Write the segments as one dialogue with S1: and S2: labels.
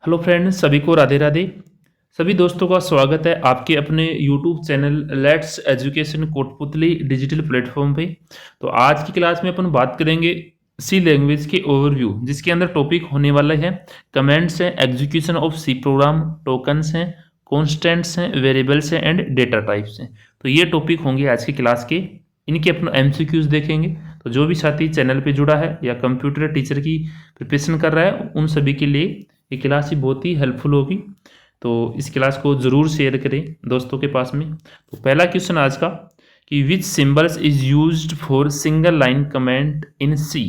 S1: Hello friends, सभी को राधे राधे। सभी दोस्तों का स्वागत है आपके अपने YouTube channel let's education Kotputli digital platform पे। तो आज की क्लास में अपन बात करेंगे सी लैंग्वेज के ओवरव्यू, जिसके अंदर टॉपिक होने वाला है कमेंट्स हैं, execution of C program, tokens हैं, कॉन्स्टेंट्स हैं, वेरिएबल्स हैं एंड डेटा टाइप्स हैं। तो ये टॉपिक होंगे आज की क्लास के। इनके अपन एमसीक्यूज देखेंगे। तो जो भी साथी चैनल पे जुड़ा है या कंप्यूटर टीचर की प्रिपरेशन कर रहा है, उन सभी के लिए ये क्लास ही बहुत ही हेल्पफुल होगी। तो इस क्लास को ज़रूर शेयर करें दोस्तों के पास में। तो पहला क्वेश्चन आज का कि which symbols is used for single line comment in C.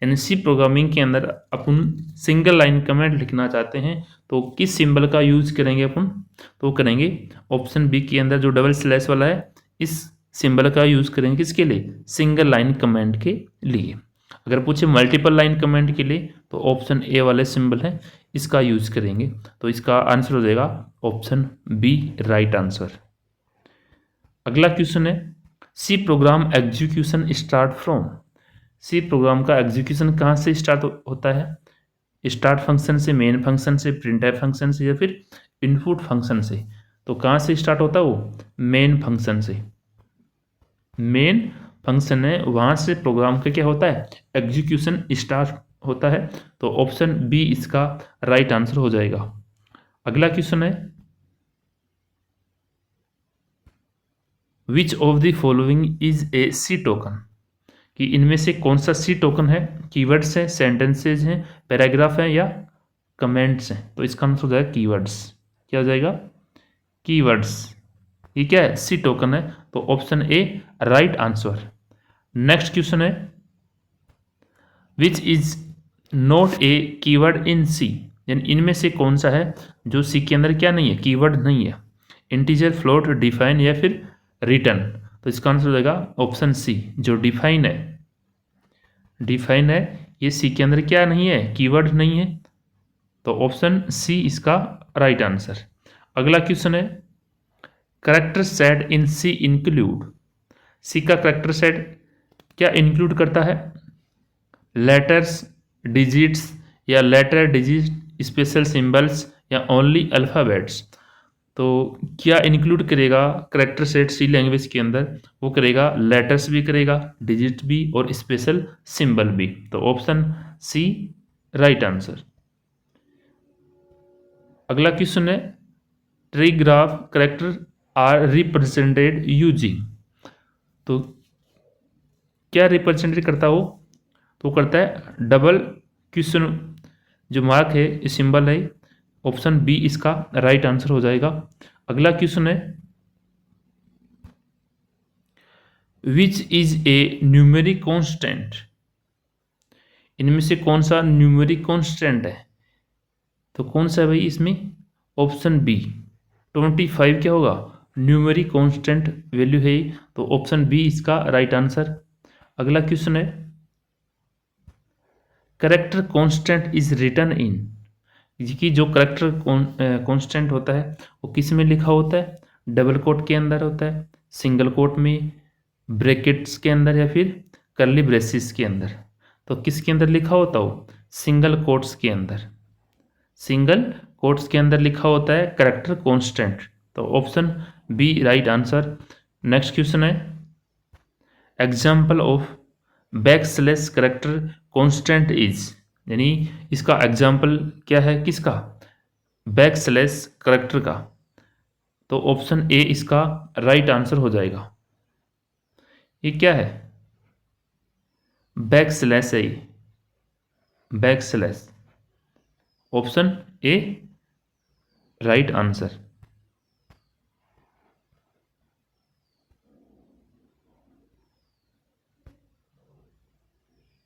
S1: यानी सी प्रोग्रामिंग के अंदर अपन सिंगल लाइन कमेंट लिखना चाहते हैं तो किस सिंबल का यूज करेंगे अपन? तो करेंगे ऑप्शन बी के अंदर जो डबल स्लैश वाला है, इस सिंबल का यूज करेंगे किसके लिए? सिंगल लाइन कमेंट के लिए। अगर पूछे मल्टीपल लाइन कमेंट के लिए तो ऑप्शन ए वाले सिंबल है, इसका यूज करेंगे। तो इसका आंसर हो जाएगा ऑप्शन बी, राइट आंसर। अगला क्वेश्चन है C program execution start from. C program का एग्जीक्यूशन कहाँ से स्टार्ट होता है? स्टार्ट फंक्शन से, मेन फंक्शन से, प्रिंटफ फंक्शन से या फिर इनपुट फंक्शन से? तो कहाँ से स्टार्ट होता है वो? मेन फंक्शन से। मेन फंक्शन है वहाँ से प्रोग्राम का क्या होता है? एग्जीक्यूशन स्टार्ट होता है। तो ऑप्शन बी इसका राइट आंसर हो जाएगा। अगला क्वेश्चन है which of the following is a C token. कि इनमें से कौन सा सी टोकन है? कीवर्ड्स हैं, सेंटेंसेज हैं, पैराग्राफ हैं या कमेंट्स हैं? तो इसका आंसर हो जाएगा कीवर्ड्स। क्या हो जाएगा? कीवर्ड्स। ये क्या है? सी टोकन है। तो option A right answer. Next question है which is not a keyword in C. यानी इनमें से कौन सा है जो सी के अंदर क्या नहीं है? कीवर्ड नहीं है। इंटीजर, फ्लोट, डिफाइन या फिर रिटर्न? तो इसका आंसर हो जाएगा ऑप्शन सी, जो डिफाइन है। डिफाइन है, ये सी के अंदर क्या नहीं है? कीवर्ड नहीं है। तो ऑप्शन सी इसका राइट आंसर। अगला क्वेश्चन है करेक्टर सेट इन सी इंक्लूड। सी का करेक्टर सेट क्या इंक्लूड करता है? लेटर्स, डिजिट्स या लेटर, डिजिट, स्पेशल सिंबल्स या ओनली अल्फ़ाबेट्स? तो क्या इंक्लूड करेगा करेक्टर सेट सी लैंग्वेज के अंदर? वो करेगा लेटर्स भी करेगा, डिजिट भी और स्पेशल सिंबल भी। तो ऑप्शन सी राइट आंसर। अगला क्वेश्चन है ट्रीग्राफ करेक्टर आर रिप्रेजेंटेड यूजिंग। तो क्या रिप्रेजेंटेड करता हो? तो करता है डबल क्वेश्चन जो मार्क है, ये सिंबल है। ऑप्शन बी इसका राइट आंसर हो जाएगा। अगला क्वेश्चन है which is a numeric constant. इनमें से कौन सा न्यूमेरिक कांस्टेंट है? तो कौन सा है भाई इसमें? ऑप्शन बी 25 क्या होगा? न्यूमेरिक कांस्टेंट वैल्यू है। तो ऑप्शन बी इसका राइट आंसर। अगला क्वेश्चन है character constant is written in. कि जो करेक्टर कांस्टेंट होता है वो किस में लिखा होता है? डबल कोट के अंदर होता है, सिंगल कोट में, ब्रैकेट्स के अंदर या फिर कर्ली ब्रेसिस के अंदर? तो किसके अंदर लिखा होता हो? सिंगल कोट्स के अंदर। सिंगल कोट्स के अंदर लिखा होता है करेक्टर कांस्टेंट। तो option B right answer. Next question है example of backslash character constant is. यानी इसका एग्जाम्पल क्या है? किसका? बैकस्लैश करेक्टर का। तो ऑप्शन ए इसका राइट आंसर हो जाएगा। ये क्या है? बैकस्लैश है, backslash. Option A right answer.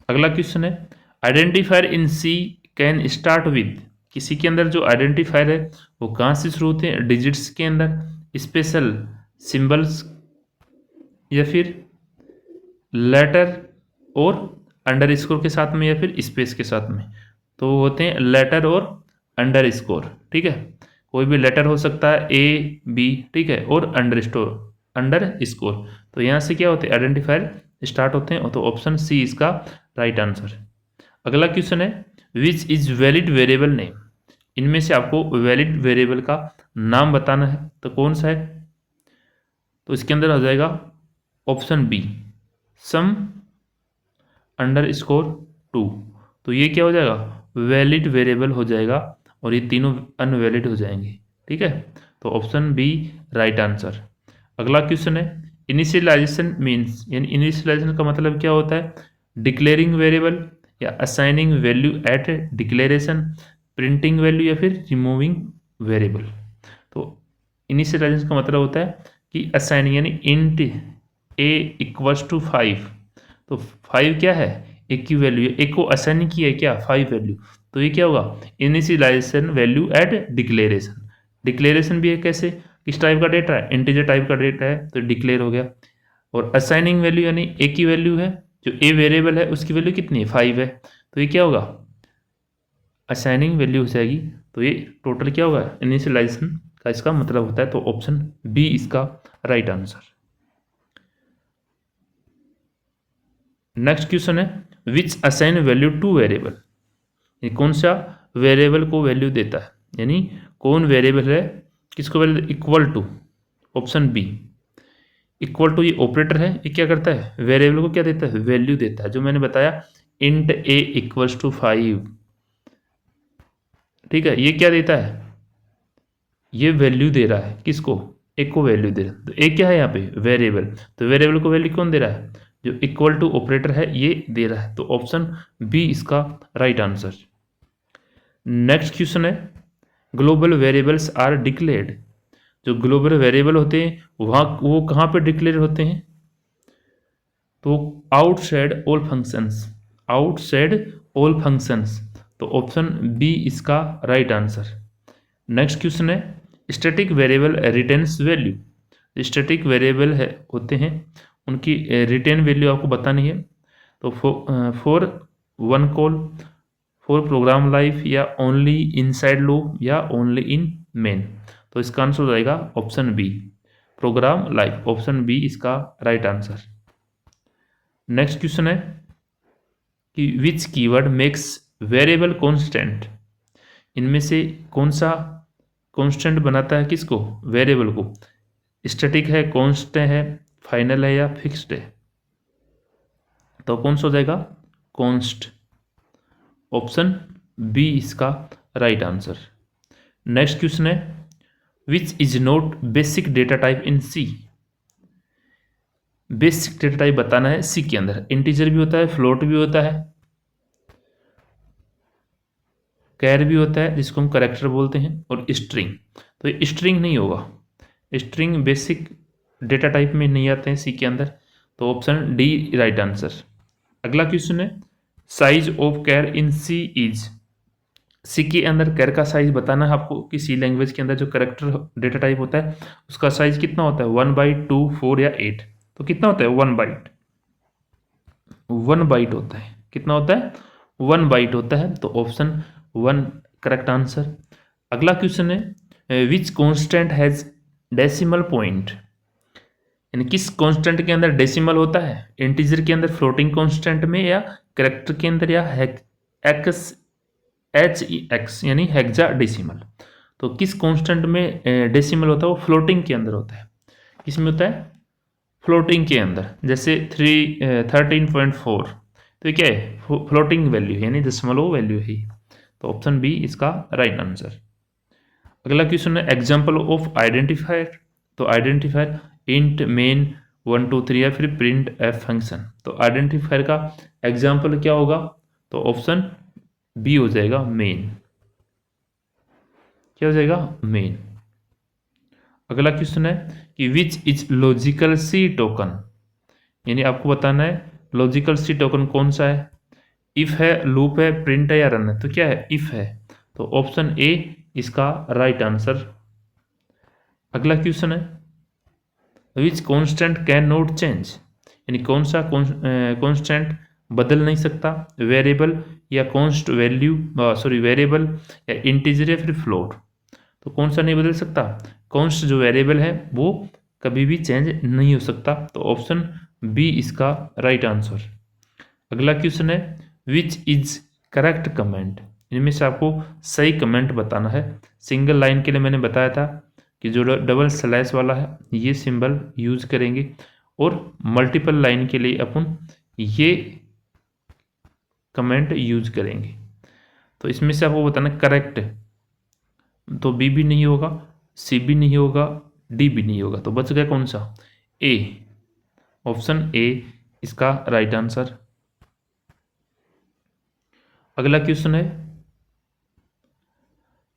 S1: अगला क्वेश्चन है identifier in C can start with. किसी के अंदर जो आइडेंटिफायर है वो कहाँ से शुरू होते हैं? डिजिट्स के अंदर, स्पेशल सिंबल्स या फिर लेटर और अंडर स्कोर के साथ में या फिर स्पेस के साथ में? तो होते हैं लेटर और अंडर स्कोर। ठीक है, कोई भी लेटर हो सकता है, ए बी, ठीक है, और अंडर स्कोर। तो यहाँ से क्या होते हैं? आइडेंटिफायर स्टार्ट होते हैं। तो ऑप्शन सी इसका राइट आंसर। अगला क्वेश्चन है which is valid variable name. इनमें से आपको वैलिड वेरिएबल का नाम बताना है, तो कौन सा है? तो इसके अंदर हो जाएगा option B, sum underscore 2। तो ये क्या हो जाएगा? वैलिड वेरिएबल हो जाएगा और ये तीनों अनवैलिड हो जाएंगे। ठीक है, तो ऑप्शन बी राइट आंसर। अगला क्वेश्चन है, इनिशियलाइजेशन मीन्स, यानी इनिशियलाइजेशन का मतलब क्या होता है? डिक्लेयरिंग वेरिएबल या assigning value at declaration, printing value या फिर रिमूविंग वेरिएबल। तो इनिशियलाइजेशन का मतलब होता है कि असाइनिंग, यानी इंट ए इक्वल्स टू 5। तो 5 क्या है? ए की वैल्यू है, ए को असाइन की है क्या? 5 वैल्यू। तो ये क्या होगा? Initialization value at declaration. Declaration भी है कैसे? किस टाइप का डेटा है? इंटीजर टाइप का डेटा है, तो डिक्लेयर हो गया। और असाइनिंग वैल्यू यानी ए की वैल्यू है, जो ए वेरिएबल है उसकी वैल्यू कितनी है? 5 है, तो ये क्या होगा? असाइनिंग वैल्यू हो जाएगी। तो ये टोटल क्या होगा? इनिशियलाइजेशन का इसका मतलब होता है। तो ऑप्शन बी इसका राइट आंसर। नेक्स्ट क्वेश्चन है, विच असाइन वैल्यू टू वेरिएबल। ये कौन सा वेरिएबल को वैल्यू देता है, यानी कौन वेरिएबल है किसको value? Equal to, option B equal to. ये ऑपरेटर है, ये क्या करता है? वेरिएबल को क्या देता है? वैल्यू देता है, जो मैंने बताया इंट ए इक्वल्स टू 5। ठीक है, ये क्या देता है? ये वैल्यू दे रहा है, किसको? ए को वैल्यू दे रहा है। तो ए क्या है यहाँ पे? वेरिएबल। तो वेरिएबल को वैल्यू कौन दे रहा है? जो इक्वल टू ऑपरेटर है ये दे रहा है। तो ऑप्शन बी इसका राइट आंसर। नेक्स्ट क्वेश्चन है, ग्लोबल वेरिएबल्स आर डिक्लेयर्ड। जो ग्लोबल वेरिएबल होते हैं वहाँ वो कहाँ पे डिक्लेयर होते हैं? तो outside all functions, outside all functions. तो ऑप्शन बी इसका राइट आंसर। नेक्स्ट क्वेश्चन है, static variable retains value. Static variable है होते हैं, उनकी रिटेन वैल्यू आपको बतानी है। तो for one call, for program life, या ओनली इनसाइड लूप, या ओनली इन मेन। तो इसका आंसर हो जाएगा option B, program life. Option B इसका राइट आंसर। नेक्स्ट क्वेश्चन है कि which keyword makes variable constant. इनमें से कौन सा कांस्टेंट बनाता है किसको? वेरिएबल को। स्टैटिक है, कांस्टेंट है, फाइनल है, या फिक्स्ड है? तो कौन सा हो जाएगा? कांस्ट। ऑप्शन बी इसका राइट आंसर। नेक्स्ट क्वेश्चन है, which is not basic data type in C. Basic data type बताना है सी के अंदर। इंटीजर भी होता है, फ्लोट भी होता है, कैर भी होता है जिसको हम करेक्टर बोलते हैं, और स्ट्रिंग। तो ये स्ट्रिंग नहीं होगा, स्ट्रिंग बेसिक डेटा टाइप में नहीं आते हैं सी के अंदर। तो ऑप्शन डी राइट आंसर। अगला क्वेश्चन है, size of char in C is. C के अंदर कैर का साइज बताना है आपको कि सी लैंग्वेज के अंदर जो करेक्टर डेटा टाइप होता है उसका साइज कितना होता है? 1 बाइट, 2, 4 या 8। तो कितना होता है? 1 बाइट। 1 बाइट होता है। कितना होता है? 1 बाइट होता है। तो ऑप्शन 1 करेक्ट आंसर। अगला क्वेश्चन है, which constant has decimal point. यानी किस कांस्टेंट के अंदर डेसिमल होता है? इंटीजर के अंदर, फ्लोटिंग कांस्टेंट में, या करेक्टर के अंदर, या एक्स HEX यानी हेक्साडेसिमल। तो किस कांस्टेंट में डेसिमल होता है? वो फ्लोटिंग के अंदर होता है। किस में होता है? फ्लोटिंग के अंदर। जैसे 13.4, तो ये क्या है? फ्लोटिंग वैल्यू है, यानी दशमलव वैल्यू है। तो ऑप्शन बी इसका राइट आंसर। अगला क्वेश्चन है, एग्जाम्पल ऑफ आइडेंटिफायर। तो आइडेंटिफायर इंट, मेन, 1 2 3 या फिर प्रिंट एफ फंक्शन। तो आइडेंटिफायर का एग्जाम्पल क्या होगा? तो ऑप्शन बी हो जाएगा मेन। क्या हो जाएगा? मेन। अगला क्वेश्चन है कि which is logical C token. यानी आपको बताना है लॉजिकल सी टोकन कौन सा है? इफ है, लूप है, प्रिंट है, या रन है? तो क्या है? इफ है। तो ऑप्शन ए इसका राइट आंसर। अगला क्वेश्चन है, which constant can not change. यानी कौन सा कॉन्स्टेंट बदल नहीं सकता? वेरिएबल या कॉन्स्ट वैल्यू, वेरिएबल या इंटीजर या फिर फ्लोट। तो कौन सा नहीं बदल सकता? कॉन्स्ट जो वेरिएबल है वो कभी भी चेंज नहीं हो सकता। तो ऑप्शन बी इसका राइट आंसर। अगला क्वेश्चन है, विच इज करेक्ट कमेंट। इनमें से आपको सही कमेंट बताना है। सिंगल लाइन के लिए मैंने बताया था कि जो डबल स्लैश वाला है ये सिंबल यूज करेंगे, और मल्टीपल लाइन के लिए अपन ये कमेंट यूज करेंगे। तो इसमें से आपको बताना करेक्ट, तो बी भी नहीं होगा, सी भी नहीं होगा, डी भी नहीं होगा, तो बच गया कौन सा? ए। ऑप्शन ए इसका राइट आंसर। अगला क्वेश्चन है,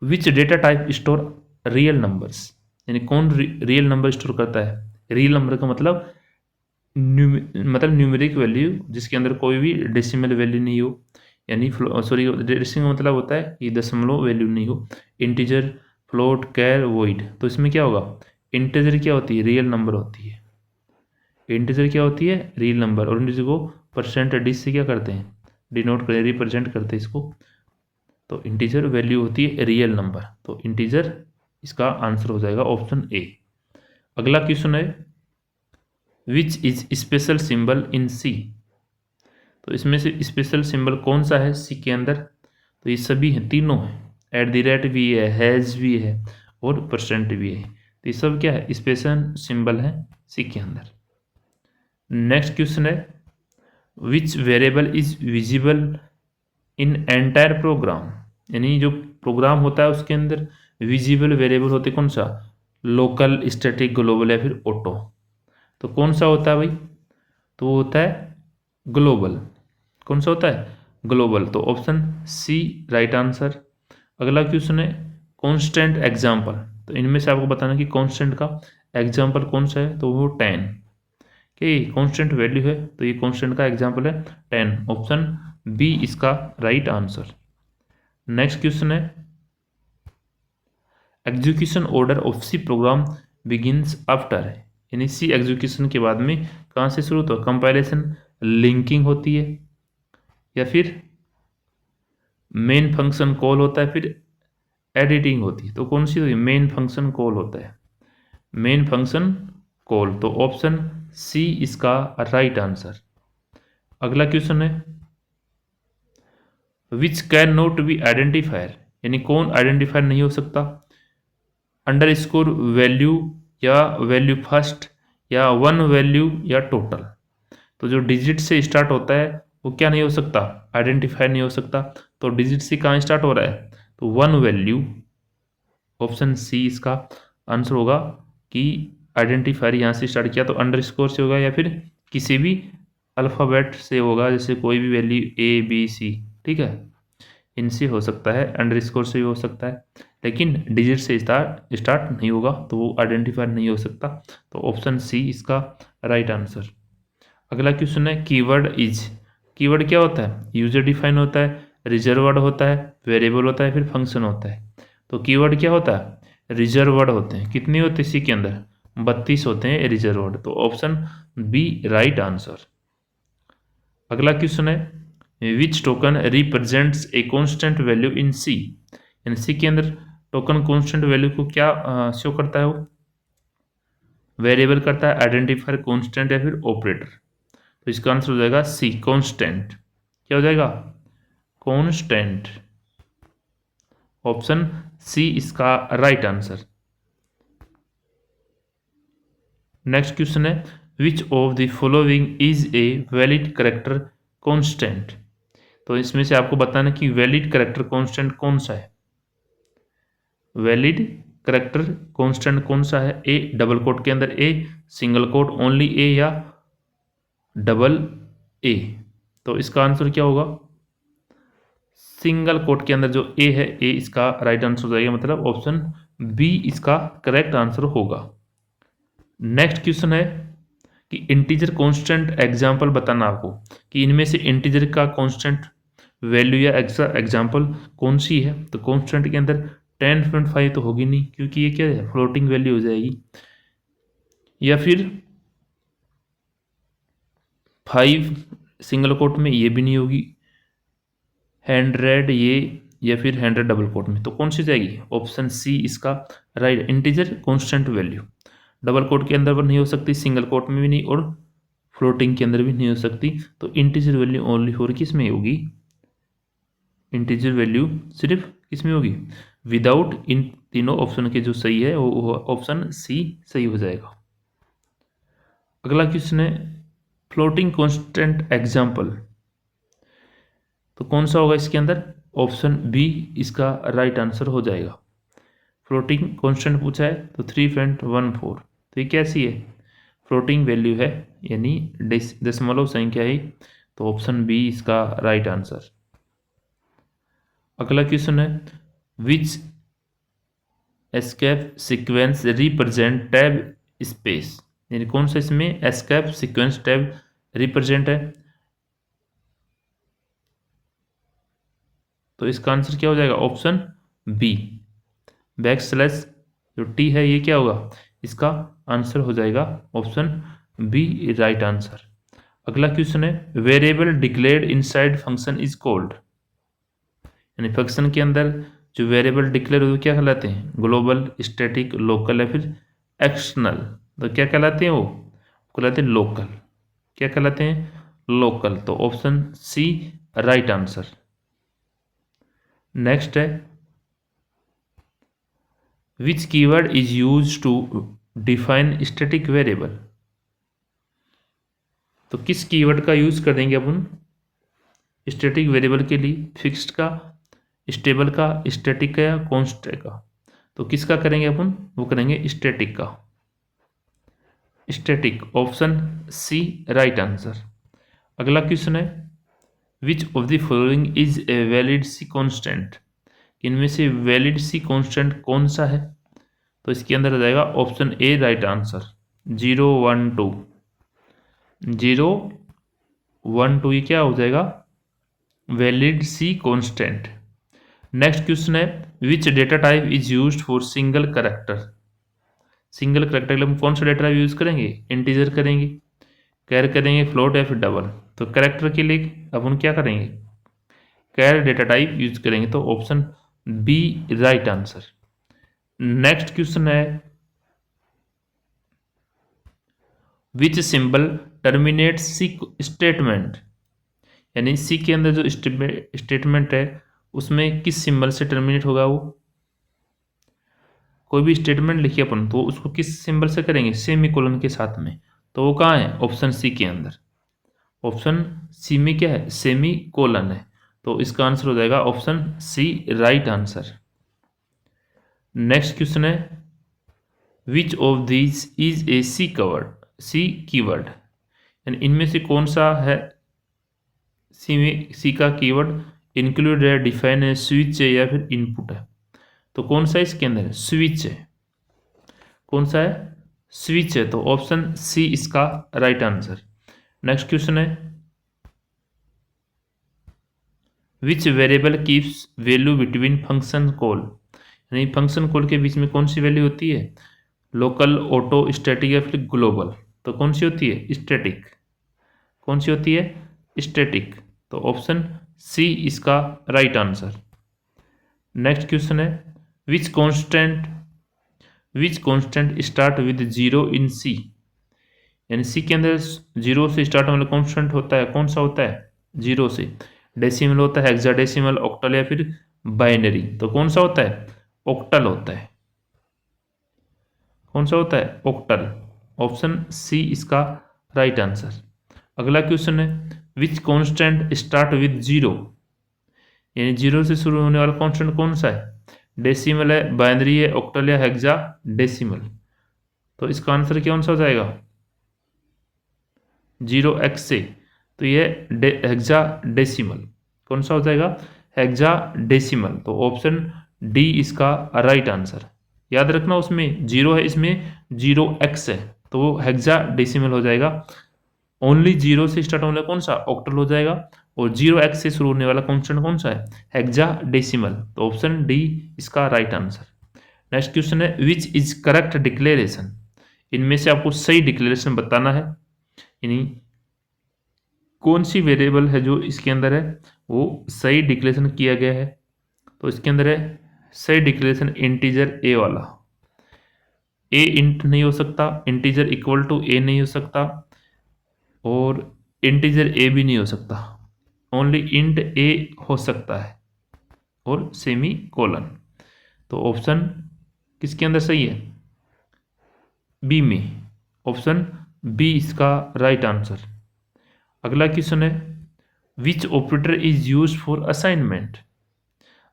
S1: which data type store real numbers, यानी कौन रियल नंबर स्टोर करता है? रियल नंबर का मतलब न्यूमेरिक वैल्यू जिसके अंदर कोई भी डेसिमल वैल्यू नहीं हो, यानी सॉरी डेसिमल मतलब होता है कि दशमलव वैल्यू नहीं हो। इंटीजर, फ्लोट, कैर, वॉइड, तो इसमें क्या होगा? इंटीजर क्या होती है? रियल नंबर होती है। इंटीजर क्या होती है? Real number. और इंटीजर को परसेंट डिजिट से क्या करते हैं? डिनोट कर रिप्रेजेंट करते हैं इसको। तो इंटीजर वैल्यू होती है रियल नंबर, तो इंटीजर इसका आंसर हो जाएगा ऑप्शन ए। अगला क्वेश्चन है, which is special symbol in C, तो इसमें से स्पेशल सिंबल कौन सा है सी के अंदर? तो ये सभी हैं, तीनों हैं। एट द रेट भी है, हैज़ भी है, और परसेंट भी है। तो ये सब क्या है? स्पेशल सिंबल है सी के अंदर। नेक्स्ट क्वेश्चन है, which variable is visible in entire program, यानी जो प्रोग्राम होता है उसके अंदर विजिबल वेरिएबल होते कौन सा? लोकल, स्टैटिक, ग्लोबल या फिर ऑटो। तो कौन सा होता है भाई? तो वो होता है ग्लोबल। कौन सा होता है? ग्लोबल। तो ऑप्शन सी राइट आंसर। अगला क्वेश्चन है, कांस्टेंट एग्जाम्पल, तो इनमें से आपको बताना कि कांस्टेंट का एग्जाम्पल कौन सा है? तो वो 10 के कांस्टेंट वैल्यू है, तो ये कांस्टेंट का एग्जाम्पल है 10। ऑप्शन बी इसका राइट आंसर। नेक्स्ट क्वेश्चन है, execution order of C program begins after, यानी सी एग्जीक्यूशन के बाद में कहाँ से शुरू होता है? कंपाइलेशन, लिंकिंग होती है, या फिर मेन फंक्शन कॉल होता है, फिर एडिटिंग होती है। तो कौन सी होती है? मेन फंक्शन कॉल होता है, मेन फंक्शन कॉल। तो ऑप्शन सी इसका राइट आंसर। अगला क्वेश्चन है, which can not be identifier, यानी कौन आइडेंटिफायर नहीं हो सकता? अंडर स्कोर वैल्यू, या वैल्यू फर्स्ट, या वन वैल्यू, या टोटल। तो जो डिजिट से स्टार्ट होता है वो क्या नहीं हो सकता? आइडेंटिफायर नहीं हो सकता। तो डिजिट से कहाँ स्टार्ट हो रहा है? तो वन वैल्यू। ऑप्शन सी इसका आंसर होगा कि आइडेंटिफायर यहाँ से स्टार्ट किया तो अंडर स्कोर से होगा, या फिर किसी भी अल्फ़ाबेट से होगा, जैसे कोई भी वैल्यू ए बी सी, ठीक है, इनसे हो सकता है, अंडर स्कोर से भी हो सकता है, लेकिन डिजिट से स्टार्ट नहीं होगा तो वो आइडेंटिफायर नहीं हो सकता। तो ऑप्शन सी इसका राइट आंसर। अगला क्वेश्चन है, कीवर्ड इज, कीवर्ड क्या होता है? यूजर डिफाइन होता है, रिजर्व वर्ड होता है, वेरिएबल होता है, फिर फंक्शन होता है। तो कीवर्ड क्या होता है? रिजर्व वर्ड होते हैं। कितने होते हैं इसी के अंदर? 32 होते हैं रिजर्व वर्ड। तो ऑप्शन बी राइट आंसर। अगला क्वेश्चन है, which token represents a constant value in C, यानी सी के अंदर टोकन कांस्टेंट वैल्यू को क्या शो करता है? वो वेरिएबल करता है, आइडेंटिफायर, कांस्टेंट, या फिर ऑपरेटर। तो इसका आंसर हो जाएगा सी, कांस्टेंट। क्या हो जाएगा? कांस्टेंट। ऑप्शन सी इसका राइट आंसर। नेक्स्ट क्वेश्चन है, which of the following is a valid character constant, तो इसमें से आपको बताना कि वैलिड कैरेक्टर कांस्टेंट कौन सा है। वैलिड कैरेक्टर कांस्टेंट कौन सा है? ए डबल कोट के अंदर ए, सिंगल कोट ओनली ए, या डबल ए। तो इसका आंसर क्या होगा? सिंगल कोट के अंदर जो ए है, ए इसका राइट आंसर हो जाएगा, मतलब ऑप्शन बी इसका करेक्ट आंसर होगा। नेक्स्ट क्वेश्चन है कि इंटीजर कांस्टेंट एग्जाम्पल बताना आपको, कि इनमें से इंटीजर का कांस्टेंट वैल्यू या एग्जाम्पल कौन सी है। तो कांस्टेंट के अंदर 10.5 तो होगी नहीं, क्योंकि ये क्या है? फ्लोटिंग वैल्यू हो जाएगी। या फिर 5 सिंगल कोट में, ये भी नहीं होगी। 100 ये, या फिर 100 डबल कोट में, तो कौन सी जाएगी? ऑप्शन सी इसका right, integer constant value double quote के अंदर पर नहीं हो सकती, सिंगल कोट में भी नहीं, और फ्लोटिंग के अंदर भी नहीं हो सकती। तो इंटीजर वैल्यू ओनली हो किस में होगी? इंटीजर वैल्यू सिर्फ किस में होगी, विदाउट इन तीनों ऑप्शन के जो सही है वो ऑप्शन सी सही हो जाएगा। अगला क्वेश्चन है फ्लोटिंग कांस्टेंट एग्जाम्पल, तो कौन सा होगा इसके अंदर, ऑप्शन बी इसका राइट आंसर हो जाएगा। फ्लोटिंग कांस्टेंट पूछा है तो 3.14, तो ये कैसी है, फ्लोटिंग वैल्यू है यानी दशमलव संख्या है, तो ऑप्शन बी इसका राइट आंसर। अगला क्वेश्चन है which escape sequence represent tab space, यानी कौन सा इसमें एस्केप सीक्वेंस टैब रिप्रेजेंट है, तो इसका आंसर क्या हो जाएगा, ऑप्शन बी बैकस्लैश जो टी है ये क्या होगा, इसका आंसर हो जाएगा ऑप्शन बी राइट आंसर। अगला क्वेश्चन है variable declared inside function is called, यानी फंक्शन के अंदर जो वेरिएबल डिक्लेयर हो क्या कहलाते हैं, ग्लोबल, स्टैटिक, लोकल या फिर एक्सटर्नल, तो क्या कहलाते हैं वो कहलाते हैं लोकल, क्या कहलाते हैं लोकल, तो option C right answer. Next है which keyword is use to define static variable, तो किस कीवर्ड का यूज करेंगे अपन स्टैटिक वेरिएबल के लिए, फिक्स्ड का, स्टेबल का, स्टैटिक का या कांस्टेंट का, तो किसका करेंगे अपन, वो करेंगे स्टैटिक का, static, option C right answer. अगला क्वेश्चन है which of the following is a valid C constant, इनमें से वैलिड सी कांस्टेंट कौन सा है, तो इसके अंदर आ जाएगा ऑप्शन ए राइट आंसर 012, 012 ये क्या हो जाएगा valid C constant. Next question है which data type is used for single character, single character के लिए हम कौन सा डेटा टाइप यूज करेंगे, इंटीजर करेंगे, कैर करेंगे, फ्लोट या फिर डबल, तो करेक्टर के लिए अपन क्या करेंगे कैर डेटा टाइप यूज करेंगे, तो option B right answer. Next question है which symbol terminate C statement, यानी सी के अंदर जो स्टेटमेंट है उसमें किस सिंबल से टर्मिनेट होगा, वो कोई भी स्टेटमेंट लिखिए अपन तो उसको किस सिंबल से करेंगे, सेमीकोलन के साथ में, तो वो कहाँ है ऑप्शन सी के अंदर, ऑप्शन सी में क्या है सेमीकोलन है, तो इसका आंसर हो जाएगा option C right answer. Next question है which of these is a C keyword, यानी इनमें से कौन सा है सी का कीवर्ड इंक्लूड है, डिफाइन है, स्विच है या फिर इनपुट है, तो कौन सा इसके अंदर स्विच है, कौन सा है स्विच है, तो ऑप्शन सी इसका राइट आंसर। नेक्स्ट क्वेश्चन है which variable keeps value between function call, यानी फंक्शन कॉल के बीच में कौन सी वैल्यू होती है, लोकल, ऑटो, स्टैटिक या फिर ग्लोबल, तो कौन सी होती है स्टैटिक, कौन सी होती है स्टैटिक, तो ऑप्शन सी इसका राइट आंसर। नेक्स्ट क्वेश्चन है विच constant start with zero in C, यानी सी के अंदर जीरो से स्टार्ट होने वाला कांस्टेंट होता है, कौन सा होता है जीरो से, डेसिमल होता है, हेक्साडेसिमल, ऑक्टल या फिर बाइनरी, तो कौन सा होता है ऑक्टल होता है, कौन सा होता है ऑक्टल, ऑप्शन सी इसका राइट आंसर। अगला क्वेश्चन है विच कांस्टेंट स्टार्ट विद जीरो, यानी जीरो से शुरू होने वाला कांस्टेंट कौन सा है, डेसिमल है, बाइनरी है, ऑक्टल या हेक्सा डेसिमल, तो इसका आंसर कौन सा हो जाएगा 0x से, तो ये हेक्सा डेसिमल, कौन सा हो जाएगा हेक्सा डेसिमल, तो ऑप्शन डी इसका राइट आंसर। याद रखना उसमें जीरो है, इसमें 0x है, तो वो हेक्सा डेसिमल हो जाएगा, ओनली जीरो से स्टार्ट होने वाला कौन सा ऑक्टल हो जाएगा, और 0x से शुरू होने वाला कांस्टेंट कौन सा है हेक्सा डेसिमल, तो ऑप्शन डी इसका राइट आंसर। नेक्स्ट क्वेश्चन है विच इज करेक्ट डिक्लेरेशन, इनमें से आपको सही डिक्लेरेशन बताना है, यानी कौन सी वेरिएबल है जो इसके अंदर है वो सही डिक्लेरेशन किया गया है, तो इसके अंदर है सही डिक्लेरेशन इंटीजर ए वाला, ए इंट नहीं हो सकता, इंटीजर इक्वल टू ए नहीं हो सकता, और इंटीजर ए भी नहीं हो सकता, ओनली इंट ए हो सकता है, और सेमी कोलन। तो ऑप्शन किसके अंदर सही है? बी में, ऑप्शन बी इसका राइट आंसर। अगला क्वेश्चन है, which operator is use for assignment?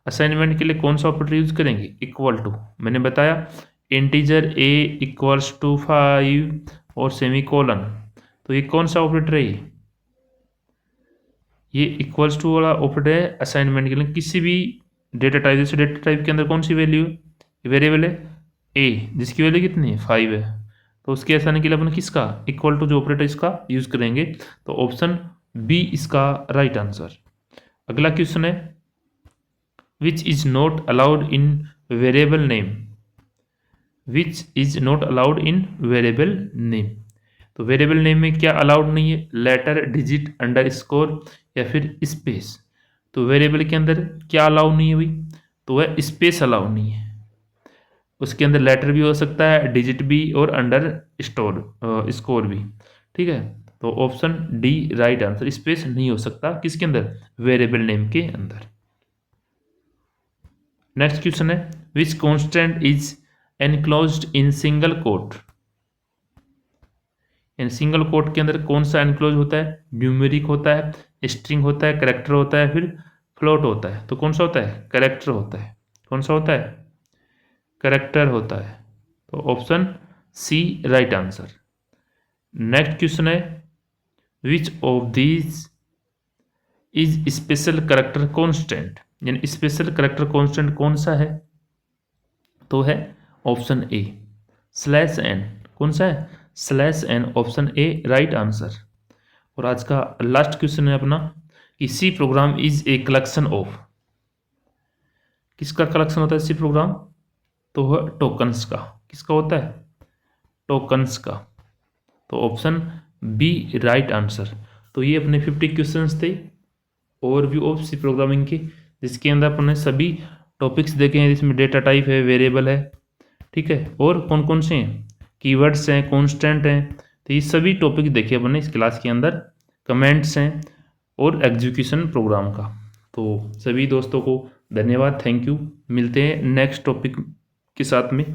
S1: Assignment के लिए कौन सा ऑपरेटर यूज करेंगे? इक्वल टू, मैंने बताया इंटीजर ए इक्वल्स टू 5 और सेमी कोलन। तो ये कौन सा ऑपरेटर है? ये इक्वल्स टू वाला ऑपरेटर है असाइनमेंट के लिए किसी भी डेटा टाइप। जैसे डेटा टाइप के अंदर कौन सी वैल्यू वेरिएबल है? ए, जिसकी वैल्यू कितनी है? 5 है। तो उसके आसानी के लिए अपन किसका इक्वल टू जो ऑपरेटर इसका यूज करेंगे। तो ऑप्शन बी इसका राइट आंसर। अगला क्वेश्चन है, which is not allowed in variable name? Which is not allowed in variable name? तो वेरिएबल नेम में क्या अलाउड नहीं है? लेटर, डिजिट, अंडरस्कोर या फिर स्पेस। तो वेरिएबल के अंदर क्या अलाउ नहीं है भाई? तो वह स्पेस अलाउ नहीं है। उसके अंदर लेटर भी हो सकता है, डिजिट भी और अंडर स्कोर भी। ठीक है, तो option D right answer. Space नहीं हो सकता किसके अंदर? वेरिएबल नेम के अंदर। नेक्स्ट क्वेश्चन है, which constant is enclosed in single quote? In single quote के अंदर कौन सा एनक्लोज होता है? न्यूमेरिक होता है, स्ट्रिंग होता है, कैरेक्टर होता है, फिर फ्लोट होता है। तो कौन सा होता है? कैरेक्टर होता है। कौन सा होता है? कैरेक्टर होता है। तो option C right answer. Next question है, which of these is special character constant? यानी स्पेशल कैरेक्टर कांस्टेंट कौन सा है? तो है ऑप्शन ए स्लैश एन। कौन सा है? Slash n, option A right answer. और आज का लास्ट क्वेश्चन है अपना कि C program is a collection of. किसका कलेक्शन होता है सी प्रोग्राम? तो वह टोकन्स का। किसका होता है? टोकन्स का। तो ऑप्शन बी राइट आंसर। तो ये अपने 50 क्वेश्चंस थे ओवरव्यू ऑफ सी प्रोग्रामिंग के, जिसके अंदर अपने सभी टॉपिक्स देखे हैं, जिसमें डेटा टाइप है, वेरिएबल है, ठीक है, और कौन कौन से हैं? कीवर्ड्स हैं, कांस्टेंट हैं। तो ये सभी टॉपिक देखे अपने इस क्लास के अंदर, कमेंट्स हैं और एग्जीक्यूशन प्रोग्राम का। तो सभी दोस्तों को धन्यवाद, थैंक यू। मिलते हैं नेक्स्ट टॉपिक के साथ में।